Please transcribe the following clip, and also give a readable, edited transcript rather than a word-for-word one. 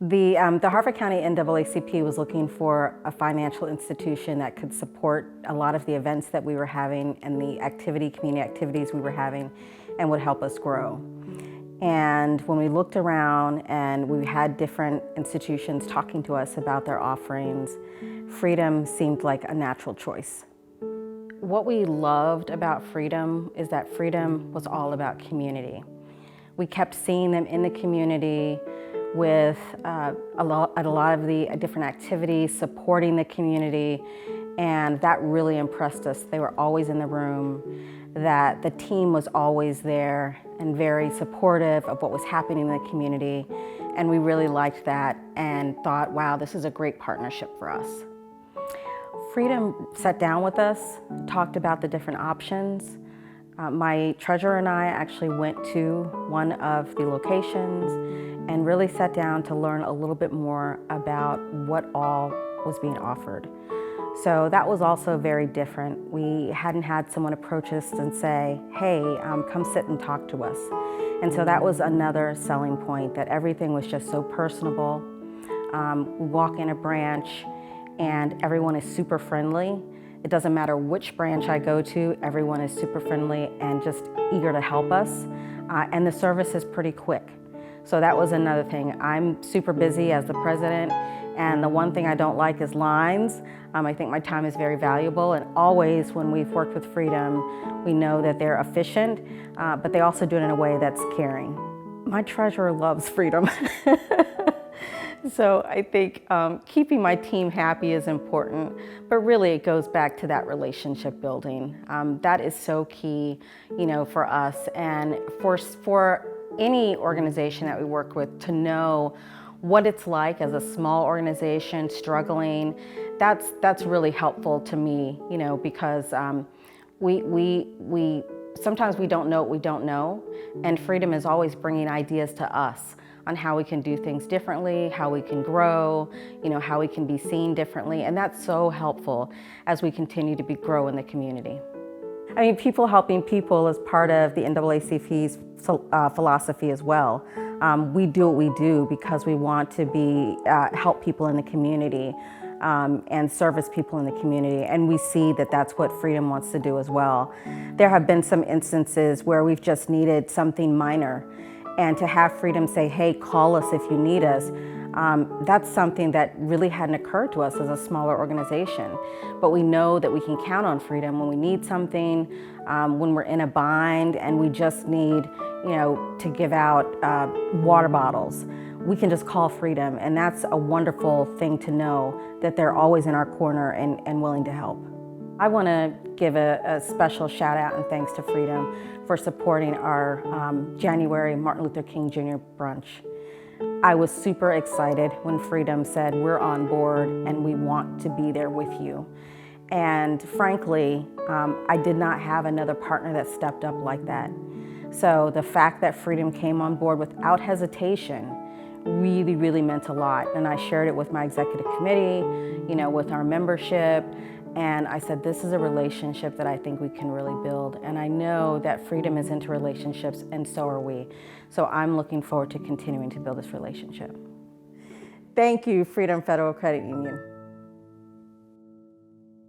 The Harford County NAACP was looking for a financial institution that could support a lot of the events that we were having and the community activities we were having, and would help us grow. And when we looked around and we had different institutions talking to us about their offerings, Freedom seemed like a natural choice. What we loved about Freedom is that Freedom was all about community. We kept seeing them in the community with a lot of the different activities, supporting the community, and that really impressed us. They were always in the room, that the team was always there and very supportive of what was happening in the community, and we really liked that and thought, wow, this is a great partnership for us. Freedom sat down with us, talked about the different options. My treasurer and I actually went to one of the locations and really sat down to learn a little bit more about what all was being offered. So that was also very different. We hadn't had someone approach us and say, hey, come sit and talk to us. And so that was another selling point, that everything was just so personable. We walk in a branch and everyone is super friendly. It doesn't matter which branch I go to, everyone is super friendly and just eager to help us. And the service is pretty quick. So that was another thing. I'm super busy as the president, and the one thing I don't like is lines. I think my time is very valuable, and always when we've worked with Freedom, we know that they're efficient, but they also do it in a way that's caring. My treasurer loves Freedom. So I think keeping my team happy is important, but really it goes back to that relationship building. That is so key, for us, and for any organization that we work with to know what it's like as a small organization struggling. That's really helpful to me, because we sometimes we don't know what we don't know, and Freedom is always bringing ideas to us on how we can do things differently, how we can grow, how we can be seen differently, and that's so helpful as we continue to grow in the community. I mean, people helping people is part of the NAACP's philosophy as well. We do what we do because we want to help people in the community and service people in the community, and we see that that's what Freedom wants to do as well. There have been some instances where we've just needed something minor, and to have Freedom say, hey, call us if you need us, that's something that really hadn't occurred to us as a smaller organization. But we know that we can count on Freedom when we need something, when we're in a bind and we just need, to give out water bottles. We can just call Freedom, and that's a wonderful thing to know, that they're always in our corner and willing to help. I want to give a special shout out and thanks to Freedom for supporting our January Martin Luther King Jr. brunch. I was super excited when Freedom said, we're on board and we want to be there with you. And frankly, I did not have another partner that stepped up like that. So the fact that Freedom came on board without hesitation really, really meant a lot. And I shared it with my executive committee, with our membership. And I said, this is a relationship that I think we can really build. And I know that Freedom is into relationships, and so are we. So I'm looking forward to continuing to build this relationship. Thank you, Freedom Federal Credit Union.